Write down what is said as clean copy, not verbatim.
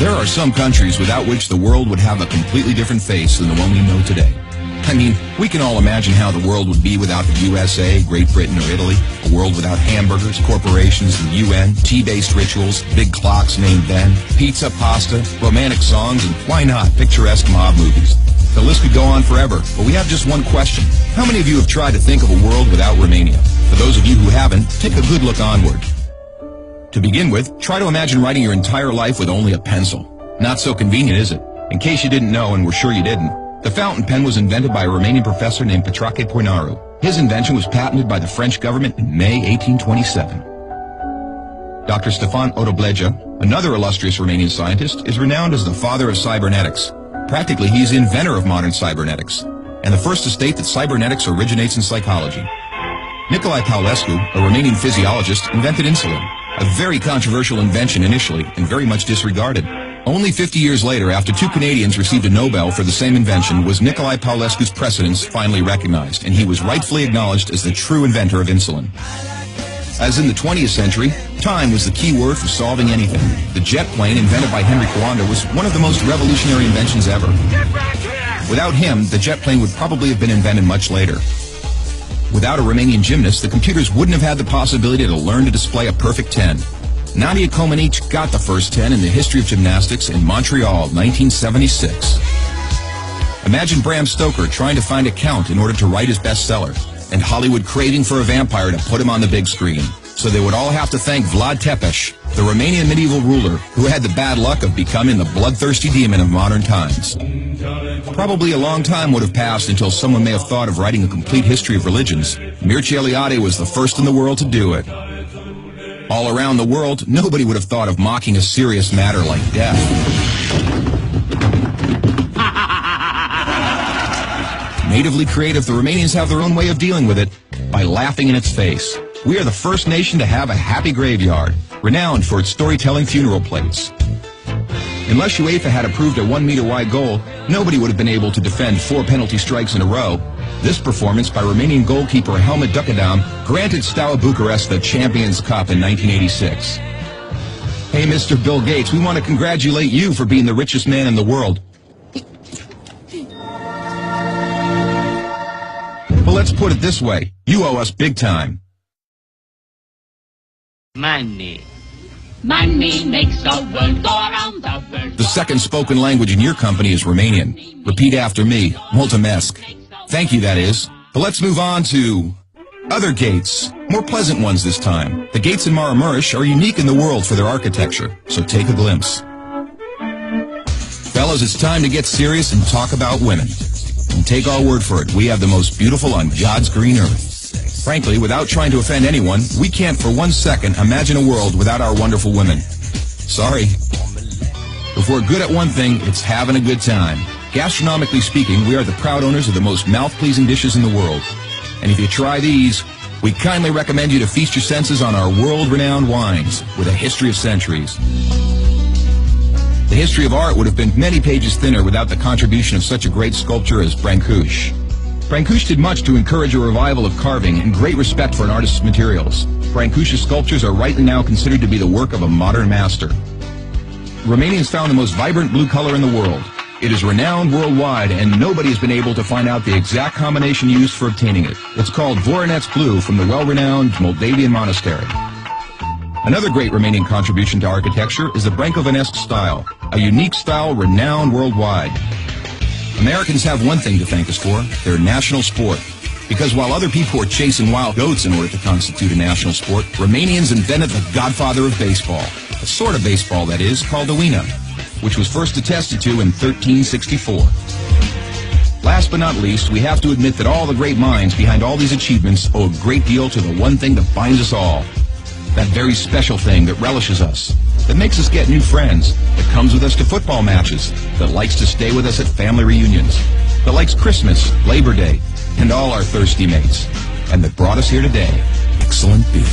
There are some countries without which the world would have a completely different face than the one we know today. I mean, we can all imagine how the world would be without the USA, Great Britain, or Italy. A world without hamburgers, corporations, the UN, tea-based rituals, big clocks named Ben, pizza, pasta, romantic songs, and why not, picturesque mob movies. The list could go on forever, but we have just one question. How many of you have tried to think of a world without Romania? For those of you who haven't, take a good look onward. To begin with, try to imagine writing your entire life with only a pencil. Not so convenient, is it? In case you didn't know, and we're sure you didn't, the fountain pen was invented by a Romanian professor named Petrache Poinaru. His invention was patented by the French government in May 1827. Dr. Stefan Odobleja, another illustrious Romanian scientist, is renowned as the father of cybernetics. Practically, he's the inventor of modern cybernetics, and the first to state that cybernetics originates in psychology. Nicolae Paulescu, a Romanian physiologist, invented insulin, a very controversial invention initially and very much disregarded. Only 50 years later, after two Canadians received a Nobel for the same invention, was Nicolae Paulescu's precedence finally recognized, and he was rightfully acknowledged as the true inventor of insulin. As in the 20th century, time was the key word for solving anything. The jet plane, invented by Henry Coanda, was one of the most revolutionary inventions ever. Without him, the jet plane would probably have been invented much later. Without a Romanian gymnast, the computers wouldn't have had the possibility to learn to display a perfect 10. Nadia Comaneci got the first 10 in the history of gymnastics in Montreal, 1976. Imagine Bram Stoker trying to find a count in order to write his bestseller, and Hollywood craving for a vampire to put him on the big screen. So they would all have to thank Vlad Tepes, the Romanian medieval ruler, who had the bad luck of becoming the bloodthirsty demon of modern times. Probably a long time would have passed until someone may have thought of writing a complete history of religions. Mircea Eliade was the first in the world to do it. All around the world, nobody would have thought of mocking a serious matter like death. Natively creative, the Romanians have their own way of dealing with it, by laughing in its face. We are the first nation to have a happy graveyard, renowned for its storytelling funeral plates. Unless UEFA had approved a 1-meter-wide goal, nobody would have been able to defend 4 penalty strikes in a row. This performance by Romanian goalkeeper Helmut Ducadam granted Steaua Bucharest the Champions Cup in 1986. Hey, Mr. Bill Gates, we want to congratulate you for being the richest man in the world. But let's put it this way, you owe us big time. Money. Money makes the world go around the world. The second spoken language in your company is Romanian. Repeat after me, mulțumesc. Thank you, that is. But let's move on to other gates, more pleasant ones this time. The gates in Maramureș are unique in the world for their architecture, so take a glimpse. Fellas, it's time to get serious and talk about women. And take our word for it, we have the most beautiful on God's green earth. Frankly, without trying to offend anyone, we can't for 1 second imagine a world without our wonderful women. Sorry. If we're good at one thing, it's having a good time. Gastronomically speaking, we are the proud owners of the most mouth-pleasing dishes in the world. And if you try these, we kindly recommend you to feast your senses on our world-renowned wines with a history of centuries. The history of art would have been many pages thinner without the contribution of such a great sculptor as Brancusi. Brancusi did much to encourage a revival of carving and great respect for an artist's materials. Brancusi's sculptures are rightly now considered to be the work of a modern master. Romanians found the most vibrant blue color in the world. It is renowned worldwide, and nobody has been able to find out the exact combination used for obtaining it. It's called Voronezh blue from the well-renowned Moldavian monastery. Another great Romanian contribution to architecture is the Brancovanesque style, a unique style renowned worldwide. Americans have one thing to thank us for, their national sport. Because while other people were chasing wild goats in order to constitute a national sport, Romanians invented the godfather of baseball. A sort of baseball, that is, called the Uina, which was first attested to in 1364. Last but not least, we have to admit that all the great minds behind all these achievements owe a great deal to the one thing that binds us all. That very special thing that relishes us, that makes us get new friends, that comes with us to football matches, that likes to stay with us at family reunions, that likes Christmas, Labor Day, and all our thirsty mates, and that brought us here today. Excellent beer.